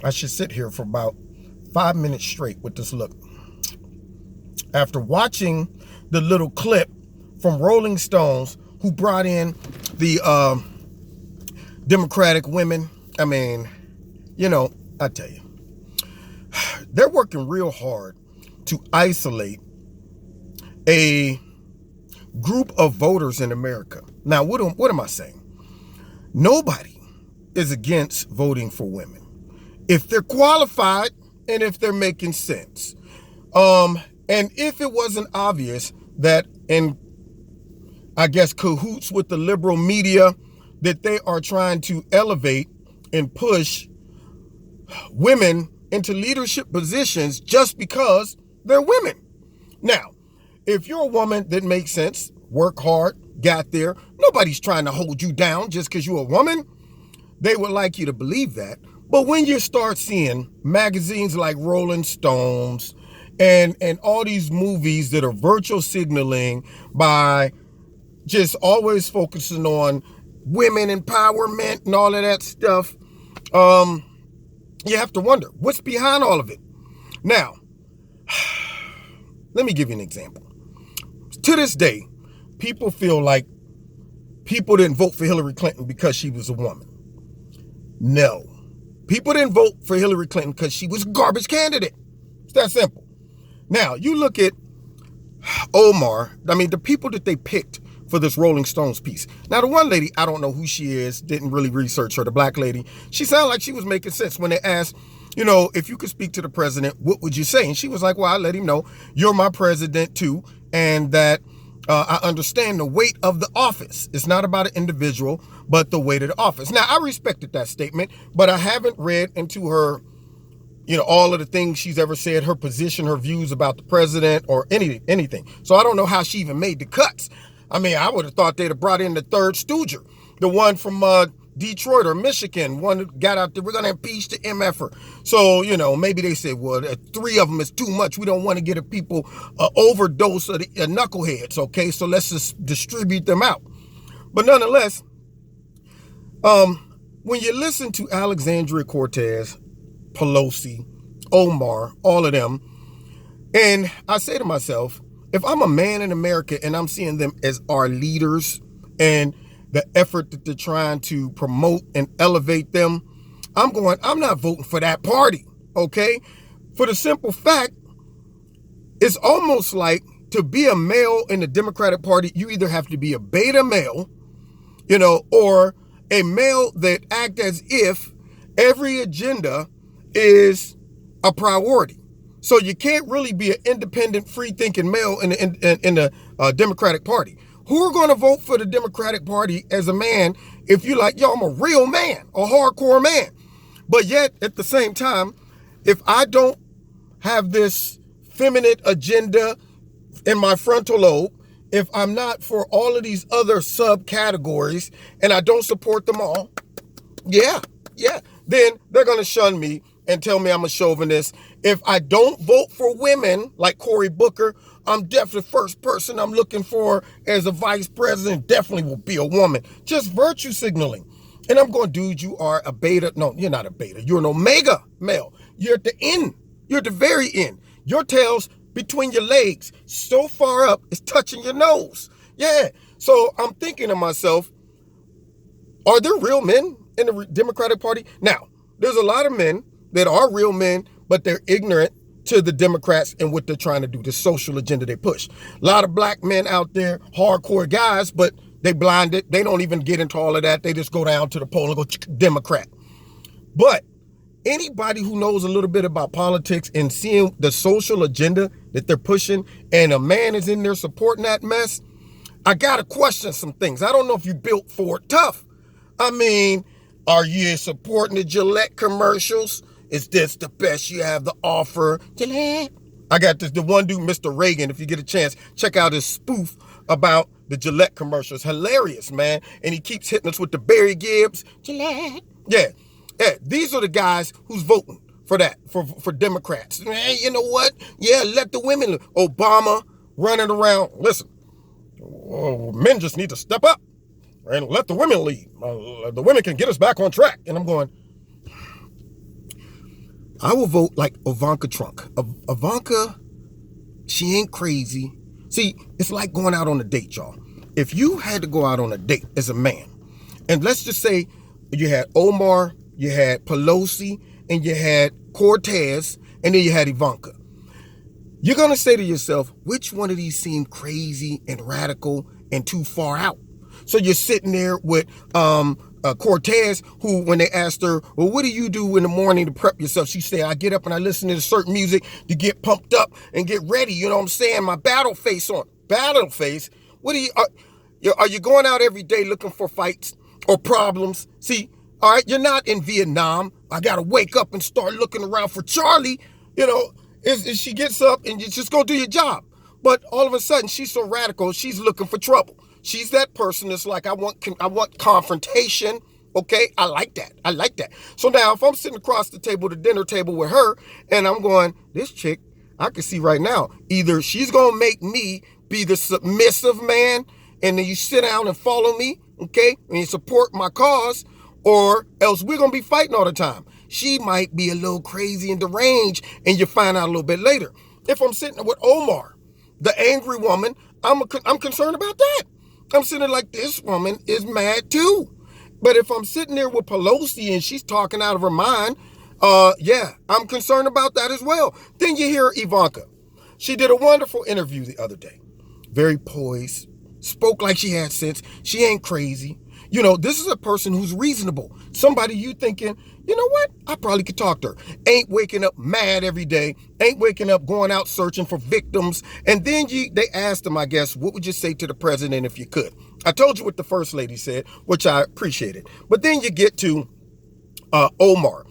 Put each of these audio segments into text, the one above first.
I should sit here for about 5 minutes straight with this look. After watching the little clip from Rolling Stones, who brought in the Democratic women, I mean, I tell you, they're working real hard to isolate a group of voters in America. Now, what am I saying? Nobody is against voting for women if they're qualified and if they're making sense. And if it wasn't obvious that in, I guess, cahoots with the liberal media, that they are trying to elevate and push women into leadership positions just because they're women. Now, if you're a woman that makes sense, work hard, got there, nobody's trying to hold you down just because you're a woman. They would like you to believe that. But when you start seeing magazines like Rolling Stones and all these movies that are virtual signaling by just always focusing on women empowerment and all of that stuff, you have to wonder what's behind all of it. Now, let me give you an example. To this day, people feel like people didn't vote for Hillary Clinton because she was a woman. No. People didn't vote for Hillary Clinton because she was a garbage candidate. It's that simple. Now, you look at the people that they picked for this Rolling Stones piece. Now, the one lady, I don't know who she is, didn't really research her, the black lady. She sounded like she was making sense when they asked, if you could speak to the president, what would you say? And she was like, well, I let him know you're my president too, and that I understand the weight of the office. It's not about an individual, but the weight of the office. Now, I respected that statement, but I haven't read into her, all of the things she's ever said, her position, her views about the president or anything. So I don't know how she even made the cuts. I mean, I would have thought they'd have brought in the third stooger, the one from Detroit or Michigan, one that got out there, we're going to impeach the MFer. So, maybe they said, well, 3 of them is too much. We don't want to get a people overdose of the knuckleheads, okay? So let's just distribute them out. But nonetheless, when you listen to Alexandria Cortez, Pelosi, Omar, all of them, and I say to myself, if I'm a man in America and I'm seeing them as our leaders and the effort that they're trying to promote and elevate them, I'm not voting for that party, okay? For the simple fact, it's almost like to be a male in the Democratic Party, you either have to be a beta male, or a male that act as if every agenda is a priority. So you can't really be an independent, free-thinking male in the Democratic Party. Who are going to vote for the Democratic Party as a man if you're like, I'm a real man, a hardcore man? But yet, at the same time, if I don't have this feminine agenda in my frontal lobe, if I'm not for all of these other subcategories and I don't support them all, then they're going to shun me and tell me I'm a chauvinist. If I don't vote for women like Cory Booker, I'm definitely the first person I'm looking for as a vice president definitely will be a woman. Just virtue signaling. And I'm going, dude, you are a beta. No, you're not a beta. You're an omega male. You're at the end. You're at the very end. Your tail's between your legs, so far up, it's touching your nose. Yeah. So I'm thinking to myself, are there real men in the Democratic Party? Now, there's a lot of men that are real men, but they're ignorant to the Democrats and what they're trying to do, the social agenda they push. A lot of black men out there, hardcore guys, but they blinded. They don't even get into all of that. They just go down to the poll and go Democrat. But anybody who knows a little bit about politics and seeing the social agenda that they're pushing, and a man is in there supporting that mess, I got to question some things. I don't know if you built for it tough. I mean, are you supporting the Gillette commercials? Is this the best you have to offer? Gillette. I got the one dude, Mr. Reagan, if you get a chance, check out his spoof about the Gillette commercials. Hilarious, man. And he keeps hitting us with the Barry Gibbs. Gillette. Yeah, these are the guys who's voting for that, for Democrats. Man, you know what? Yeah, let the women, Obama running around. Listen, men just need to step up and let the women lead. The women can get us back on track. And I'm going, I will vote like Ivanka Trump. Ivanka, she ain't crazy. See, it's like going out on a date, y'all. If you had to go out on a date as a man, and let's just say you had Omar, you had Pelosi, and you had Cortez, and then you had Ivanka. You're going to say to yourself, which one of these seem crazy and radical and too far out? So you're sitting there with Cortez, who, when they asked her, well, what do you do in the morning to prep yourself? She said, I get up and I listen to certain music to get pumped up and get ready. You know what I'm saying? My battle face on. Battle face? What are you going out every day looking for fights or problems? See, all right, you're not in Vietnam. I got to wake up and start looking around for Charlie. You know, is she gets up and you just go do your job. But all of a sudden, she's so radical, she's looking for trouble. She's that person that's like, I want confrontation. Okay, I like that. So now if I'm sitting across the table, the dinner table with her, and I'm going, this chick, I can see right now, either she's going to make me be the submissive man, and then you sit down and follow me, okay, and you support my cause, or else we're going to be fighting all the time. She might be a little crazy and deranged, and you find out a little bit later. If I'm sitting with Omar, the angry woman, I'm concerned about that. I'm sitting there like, this woman is mad too. But if I'm sitting there with Pelosi and she's talking out of her mind, yeah, I'm concerned about that as well. Then you hear Ivanka. She did a wonderful interview the other day. Very poised, spoke like she had sense. She ain't crazy. You know, this is a person who's reasonable. Somebody you thinking, you know what? I probably could talk to her. Ain't waking up mad every day. Ain't waking up going out searching for victims. And then they asked him, I guess, what would you say to the president if you could? I told you what the first lady said, which I appreciated. But then you get to Omar.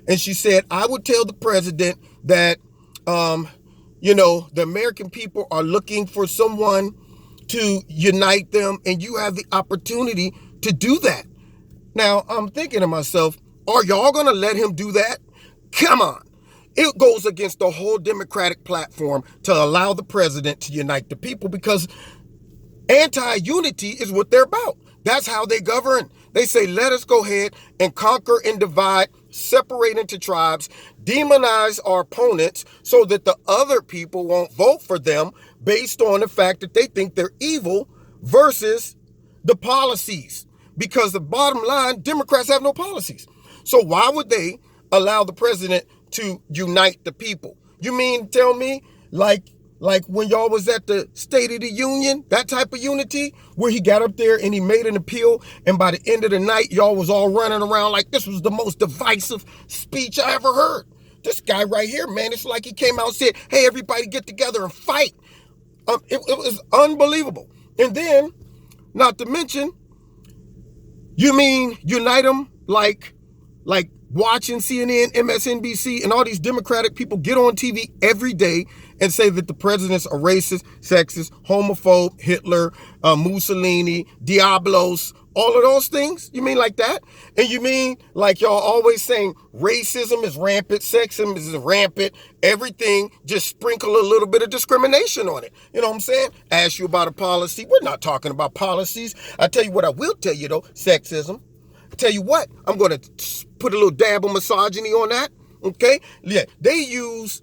And she said, I would tell the president that, you know, the American people are looking for someone to unite them, and you have the opportunity to do that. Now, I'm thinking to myself, are y'all going to let him do that? Come on. It goes against the whole Democratic platform to allow the president to unite the people, because anti-unity is what they're about. That's how they govern. They say, let us go ahead and conquer and divide, separate into tribes, demonize our opponents so that the other people won't vote for them based on the fact that they think they're evil versus the policies. Because the bottom line, Democrats have no policies. So why would they allow the president to unite the people? You mean tell me like when y'all was at the State of the Union, that type of unity, where he got up there and he made an appeal, and by the end of the night, y'all was all running around like this was the most divisive speech I ever heard. This guy right here, man, it's like he came out and said, hey, everybody get together and fight. It was unbelievable. And then, not to mention, you mean unite them like watching CNN, MSNBC, and all these Democratic people get on TV every day and say that the president's a racist, sexist, homophobe, Hitler, Mussolini, Diablos, all of those things? You mean like that? And you mean like y'all always saying racism is rampant, sexism is rampant, everything, just sprinkle a little bit of discrimination on it. You know what I'm saying? Ask you about a policy. We're not talking about policies. I tell you what I will tell you though, sexism. Tell you what, I'm going to put a little dab of misogyny on that, okay? Yeah, they use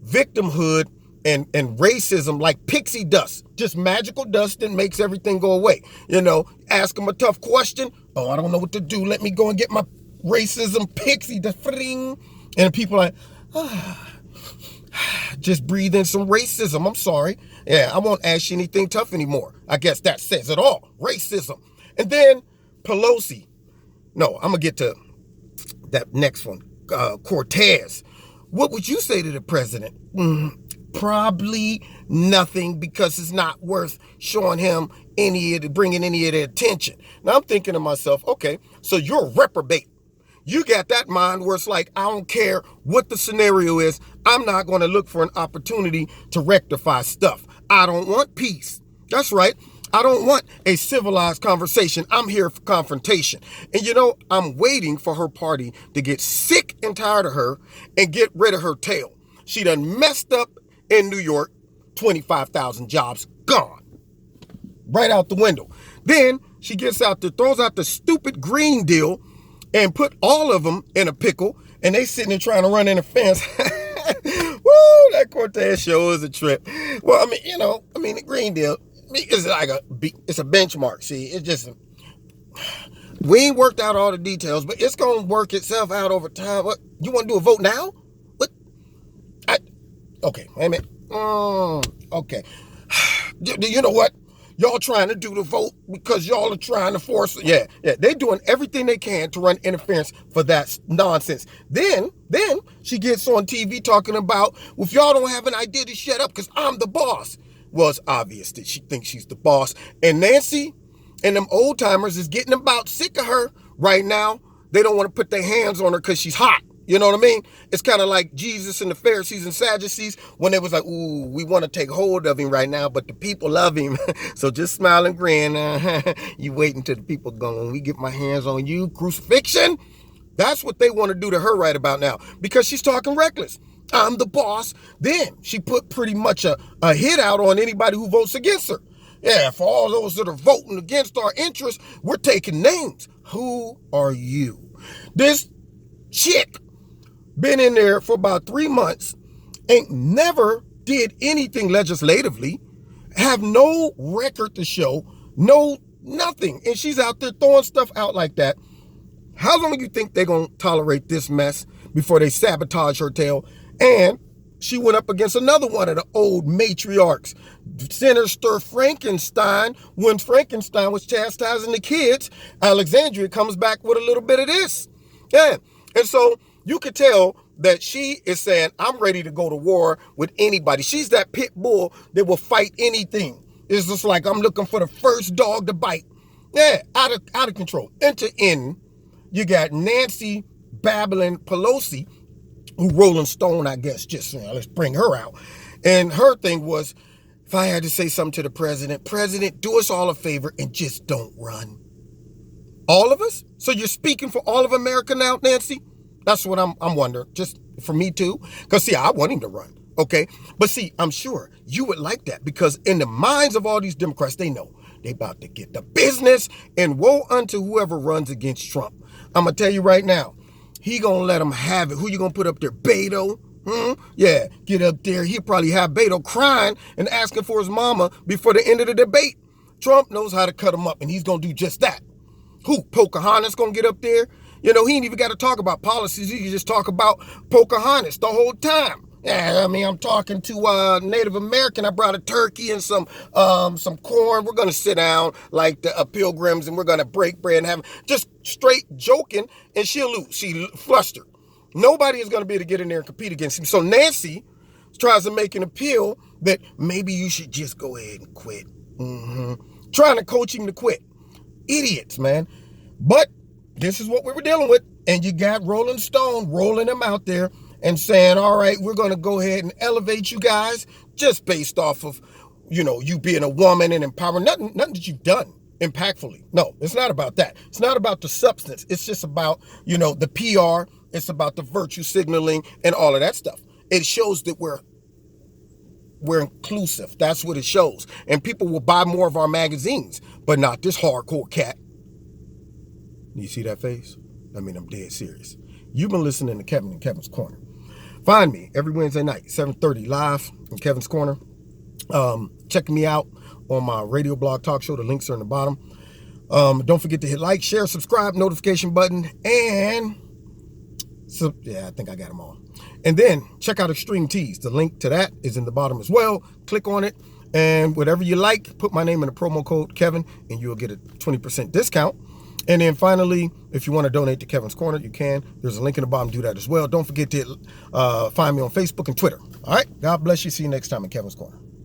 victimhood and racism like pixie dust, just magical dust that makes everything go away. You know, ask them a tough question. Oh, I don't know what to do. Let me go and get my racism pixie dust. And people are like, just breathe in some racism. I'm sorry. Yeah, I won't ask you anything tough anymore. I guess that says it all. Racism. And then Pelosi. No, I'm going to get to that next one. Cortez. What would you say to the president? Probably nothing, because it's not worth showing him bringing any of the attention. Now I'm thinking to myself, okay, so you're a reprobate. You got that mind where it's like, I don't care what the scenario is. I'm not going to look for an opportunity to rectify stuff. I don't want peace. That's right. I don't want a civilized conversation. I'm here for confrontation. And you know, I'm waiting for her party to get sick and tired of her and get rid of her tail. She done messed up in New York. 25,000 jobs gone. Right out the window. Then she gets out there, throws out the stupid Green Deal and put all of them in a pickle. and they sitting there trying to run interference. Woo, that Cortez show is a trip. Well, I mean, the Green Deal, it's like it's a benchmark. See, it's just, we ain't worked out all the details, but it's going to work itself out over time. What, you want to do a vote now? What? Okay, wait a minute. Okay. You know what? Y'all trying to do the vote because y'all are trying to force it. Yeah. They doing everything they can to run interference for that nonsense. Then she gets on TV talking about, well, if y'all don't have an idea to shut up because I'm the boss. Well, it's obvious that she thinks she's the boss. And Nancy and them old timers is getting about sick of her right now. They don't want to put their hands on her because she's hot. You know what I mean? It's kind of like Jesus and the Pharisees and Sadducees when they was like, ooh, we want to take hold of him right now, but the people love him. So just smile and grin. You wait until the people go, when we get my hands on you, crucifixion. That's what they want to do to her right about now because she's talking reckless. I'm the boss. Then she put pretty much a hit out on anybody who votes against her. Yeah, for all those that are voting against our interests, we're taking names. Who are you? This chick been in there for about 3 months, ain't never did anything legislatively, have no record to show, no nothing. And she's out there throwing stuff out like that. How long do you think they're going to tolerate this mess before they sabotage her tail? And she went up against another one of the old matriarchs, Senator Frankenstein. When Frankenstein was chastising the kids, Alexandria comes back with a little bit of this. Yeah. And so you could tell that she is saying, I'm ready to go to war with anybody. She's that pit bull that will fight anything. It's just like, I'm looking for the first dog to bite. Yeah, out of control. Enter in, you got Nancy babbling Pelosi, who Rolling Stone, I guess, just, let's bring her out. And her thing was, if I had to say something to the president, do us all a favor and just don't run. All of us? So you're speaking for all of America now, Nancy? That's what I'm wondering. Just for me too. Because see, I want him to run. Okay. But see, I'm sure you would like that because in the minds of all these Democrats, they know they about to get the business and woe unto whoever runs against Trump. I'm going to tell you right now, he going to let them have it. Who you going to put up there? Beto? Yeah, get up there. He'll probably have Beto crying and asking for his mama before the end of the debate. Trump knows how to cut him up and he's going to do just that. Who? Pocahontas going to get up there? You know, he ain't even got to talk about policies. He can just talk about Pocahontas the whole time. Yeah, I mean, I'm talking to Native American. I brought a turkey and some corn. We're going to sit down like the pilgrims and we're going to break bread and have just straight joking and she'll lose. She flustered. Nobody is going to be able to get in there and compete against him. So Nancy tries to make an appeal that maybe you should just go ahead and quit. Trying to coach him to quit. Idiots, man. But this is what we were dealing with. And you got Rolling Stone rolling them out there and saying, all right, we're going to go ahead and elevate you guys just based off of, you being a woman and empowering. Nothing that you've done impactfully. No, it's not about that. It's not about the substance. It's just about, the PR. It's about the virtue signaling and all of that stuff. It shows that we're inclusive. That's what it shows. And people will buy more of our magazines, but not this hardcore cat. You see that face? I mean, I'm dead serious. You've been listening to Kevin in Kevin's Corner. Find me every Wednesday night, 7:30 live in Kevin's Corner. Check me out on my radio blog talk show. The links are in the bottom. Don't forget to hit like, share, subscribe, notification button, and I think I got them all. And then check out Extreme Tees. The link to that is in the bottom as well. Click on it, and whatever you like, put my name in the promo code Kevin, and you'll get a 20% discount. And then finally, if you want to donate to Kevin's Corner, you can. There's a link in the bottom. Do that as well. Don't forget to find me on Facebook and Twitter. All right. God bless you. See you next time in Kevin's Corner.